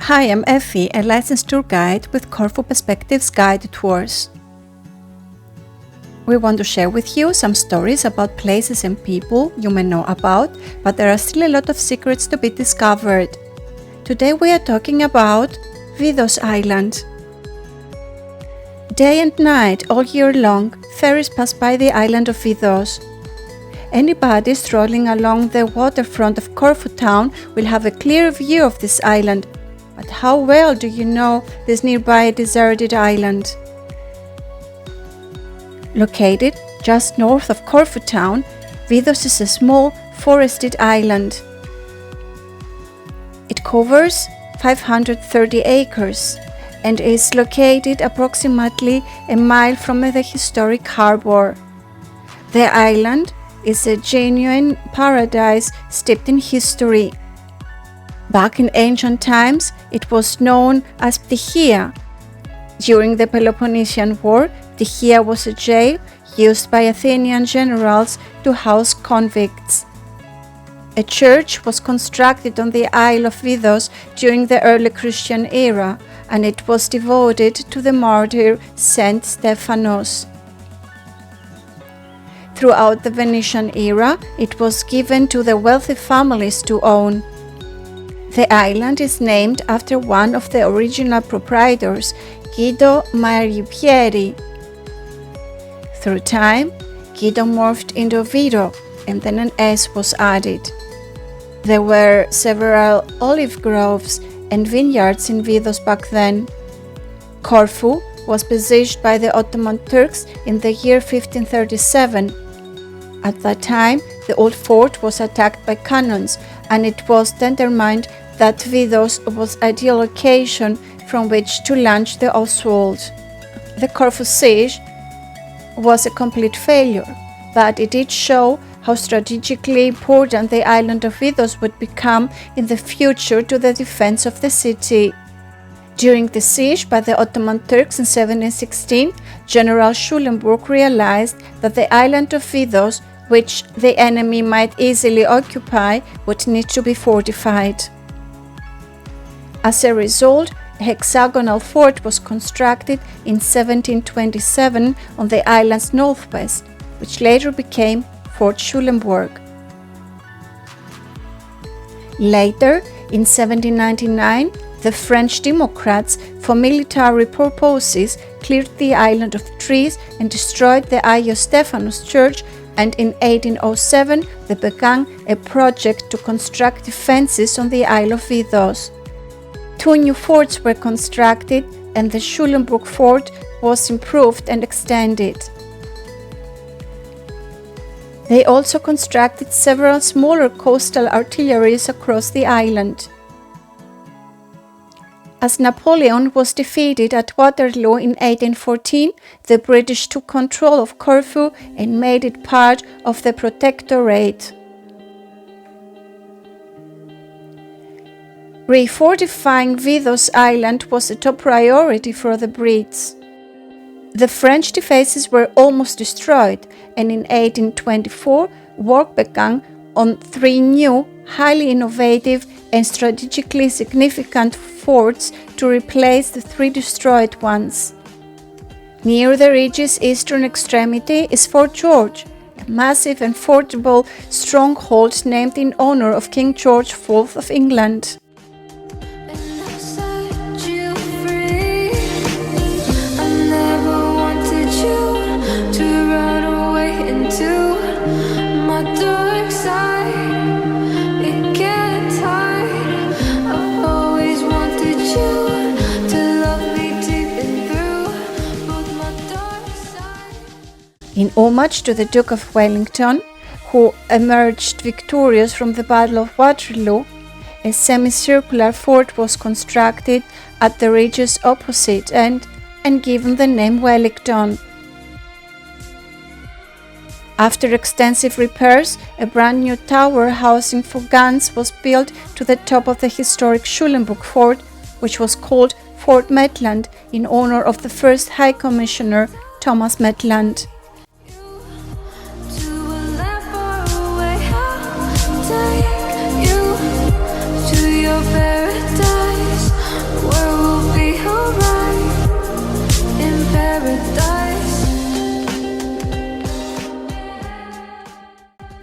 Hi, I'm Effie, a licensed tour guide with Corfu Perspectives Guided Tours. We want to share with you some stories about places and people you may know about, but there are still a lot of secrets to be discovered. Today we are talking about Vidos Island. Day and night, all year long, ferries pass by the island of Vidos. Anybody strolling along the waterfront of Corfu Town will have a clear view of this island. But how well do you know this nearby deserted island? Located just north of Corfu Town, Vidos is a small forested island. It covers 530 acres and is located approximately a mile from the historic harbor. The island is a genuine paradise steeped in history. Back in ancient times, it was known as Ptychia. During the Peloponnesian War, Ptychia was a jail used by Athenian generals to house convicts. A church was constructed on the Isle of Vidos during the early Christian era, and it was devoted to the martyr Saint Stephanos. Throughout the Venetian era, it was given to the wealthy families to own. The island is named after one of the original proprietors, Guido Maripieri. Through time, Guido morphed into Vido, and then an S was added. There were several olive groves and vineyards in Vidos back then. Corfu was besieged by the Ottoman Turks in the year 1537. At that time, the old fort was attacked by cannons, and it was determined that Vidos was the ideal location from which to launch the assault. The Corfu siege was a complete failure, but it did show how strategically important the island of Vidos would become in the future to the defense of the city. During the siege by the Ottoman Turks in 1716, General Schulenburg realized that the island of Vidos, which the enemy might easily occupy, would need to be fortified. As a result, a hexagonal fort was constructed in 1727 on the island's northwest, which later became Fort Schulenburg. Later, in 1799, the French Democrats, for military purposes, cleared the island of trees and destroyed the Agios Stephanos Church, and in 1807 they began a project to construct defenses on the Isle of Vidos. 2 new forts were constructed, and the Schulenburg fort was improved and extended. They also constructed several smaller coastal artilleries across the island. As Napoleon was defeated at Waterloo in 1814, the British took control of Corfu and made it part of the Protectorate. Refortifying Vidos Island was a top priority for the Brits. The French defences were almost destroyed, and in 1824 work began on 3 new, highly innovative and strategically significant forts to replace the 3 destroyed ones. Near the ridge's eastern extremity is Fort George, a massive and formidable stronghold named in honor of King George IV of England. In homage to the Duke of Wellington, who emerged victorious from the Battle of Waterloo, a semicircular fort was constructed at the ridge's opposite end and given the name Wellington. After extensive repairs, a brand new tower housing 4 guns was built to the top of the historic Schulenburg fort, which was called Fort Maitland in honor of the first High Commissioner, Thomas Maitland. Take you to your paradise.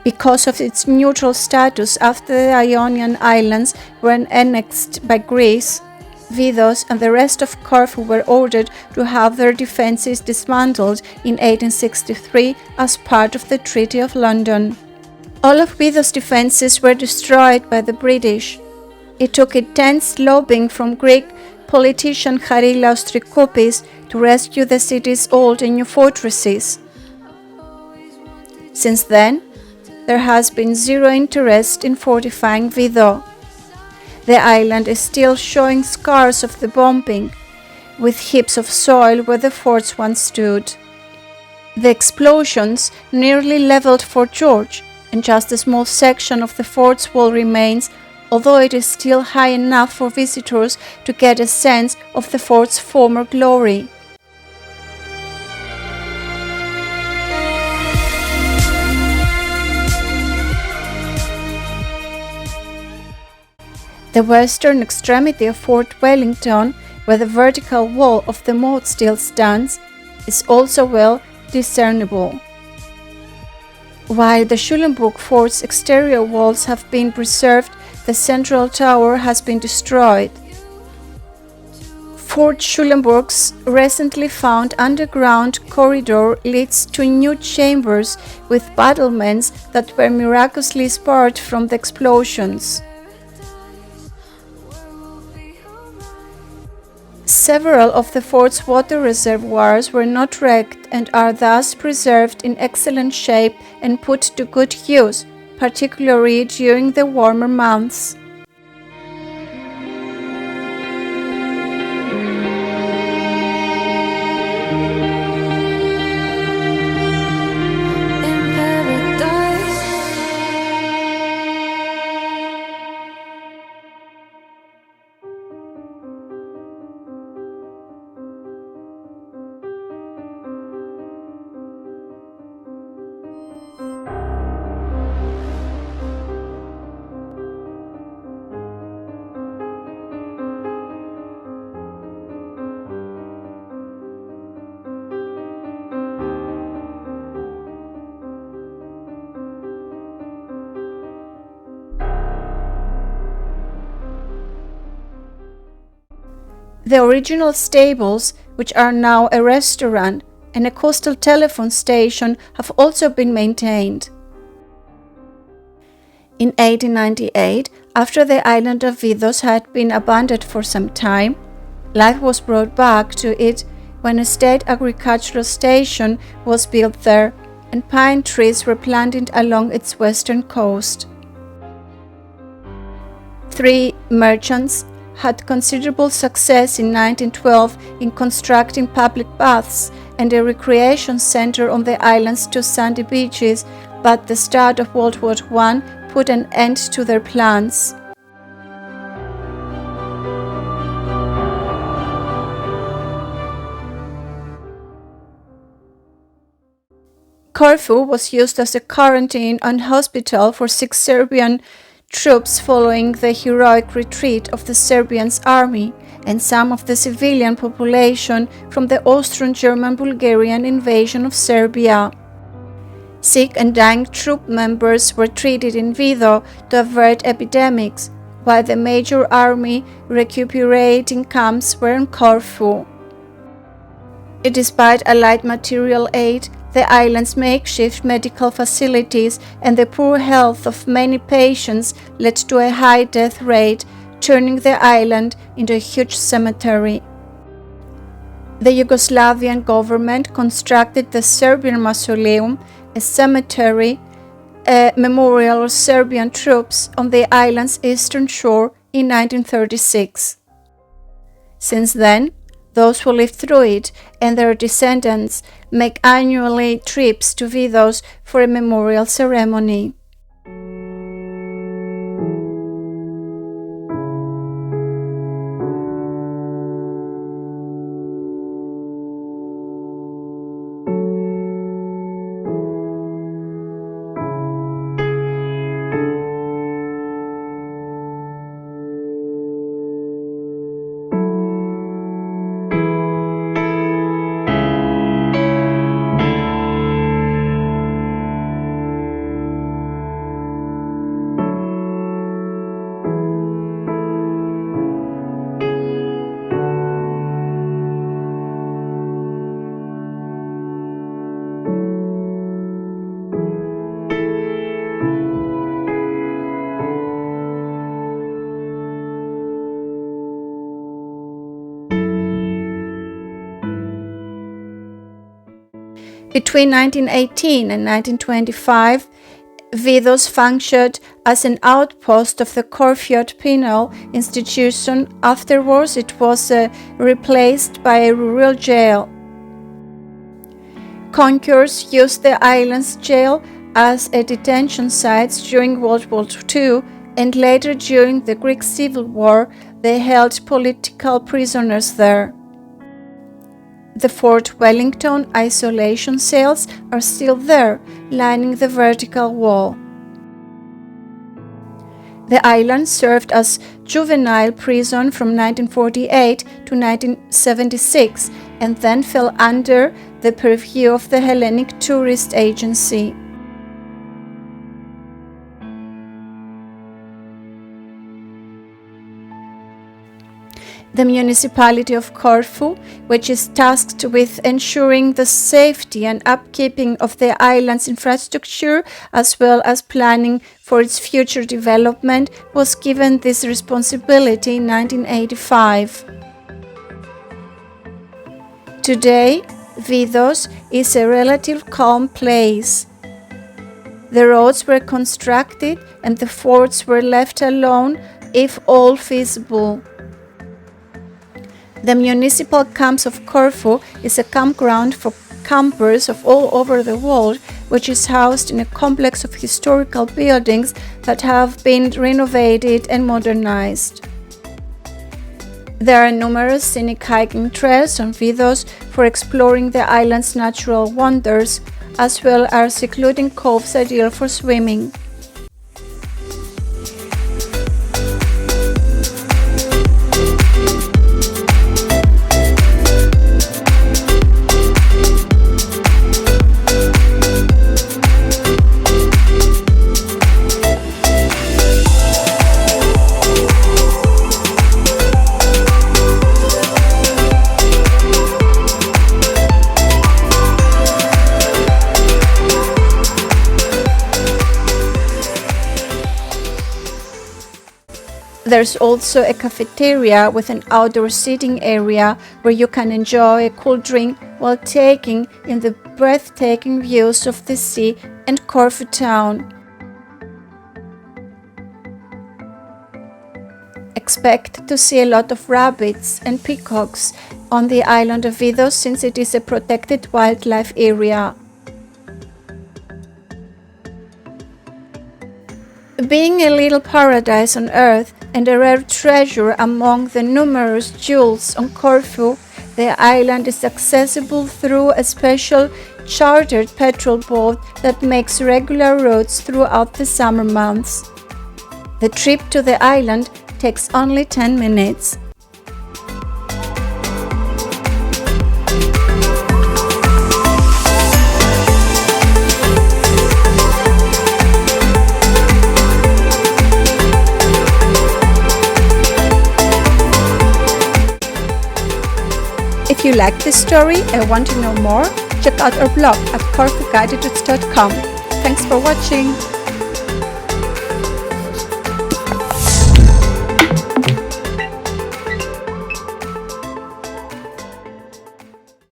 Because of its neutral status after the Ionian Islands were annexed by Greece, Vidos and the rest of Corfu were ordered to have their defences dismantled in 1863 as part of the Treaty of London. All of Vidos' defences were destroyed by the British. It took intense lobbying from Greek politician Charillaios Trikoupis to rescue the city's old and new fortresses. Since then, there has been zero interest in fortifying Vido. The island is still showing scars of the bombing, with heaps of soil where the forts once stood. The explosions nearly leveled Fort George, and just a small section of the fort's wall remains, although it is still high enough for visitors to get a sense of the fort's former glory. The western extremity of Fort Wellington, where the vertical wall of the moat still stands, is also well discernible. While the Schulenburg fort's exterior walls have been preserved, the central tower has been destroyed. Fort Schulenburg's recently found underground corridor leads to new chambers with battlements that were miraculously spared from the explosions. Several of the fort's water reservoirs were not wrecked and are thus preserved in excellent shape and put to good use, particularly during the warmer months. The original stables, which are now a restaurant, and a coastal telephone station have also been maintained. In 1898, after the island of Vidos had been abandoned for some time, life was brought back to it when a state agricultural station was built there and pine trees were planted along its western coast. 3 merchants had considerable success in 1912 in constructing public baths and a recreation center on the island's 2 sandy beaches, but the start of World War I put an end to their plans. Corfu was used as a quarantine and hospital for 6 Serbian troops following the heroic retreat of the Serbian army and some of the civilian population from the Austrian-German-Bulgarian invasion of Serbia. Sick and dying troop members were treated in Vido to avert epidemics, while the major army recuperating camps were in Corfu. Despite a light material aid, the island's makeshift medical facilities and the poor health of many patients led to a high death rate, turning the island into a huge cemetery. The Yugoslavian government constructed the Serbian Mausoleum, a cemetery, a memorial of Serbian troops on the island's eastern shore in 1936. Since then, those who lived through it and their descendants make annually trips to Vidos for a memorial ceremony. Between 1918 and 1925, Vidos functioned as an outpost of the Corfu Penal institution. Afterwards, it was replaced by a rural jail. Conquerors used the island's jail as a detention site during World War II, and later during the Greek Civil War, they held political prisoners there. The Fort Wellington isolation cells are still there, lining the vertical wall. The island served as juvenile prison from 1948 to 1976 and then fell under the purview of the Hellenic Tourist Agency. The municipality of Corfu, which is tasked with ensuring the safety and upkeeping of the island's infrastructure as well as planning for its future development, was given this responsibility in 1985. Today, Vidos is a relatively calm place. The roads were constructed and the forts were left alone if all feasible. The municipal camps of Corfu is a campground for campers of all over the world, which is housed in a complex of historical buildings that have been renovated and modernized. There are numerous scenic hiking trails on Vidos for exploring the island's natural wonders, as well as secluded coves ideal for swimming. There's also a cafeteria with an outdoor seating area where you can enjoy a cool drink while taking in the breathtaking views of the sea and Corfu Town. Expect to see a lot of rabbits and peacocks on the island of Vidos since it is a protected wildlife area. Being a little paradise on earth and a rare treasure among the numerous jewels on Corfu, the island is accessible through a special chartered petrol boat that makes regular routes throughout the summer months. The trip to the island takes only 10 minutes. If you like this story and want to know more, check out our blog at corfuguidedroutes.com. Thanks for watching!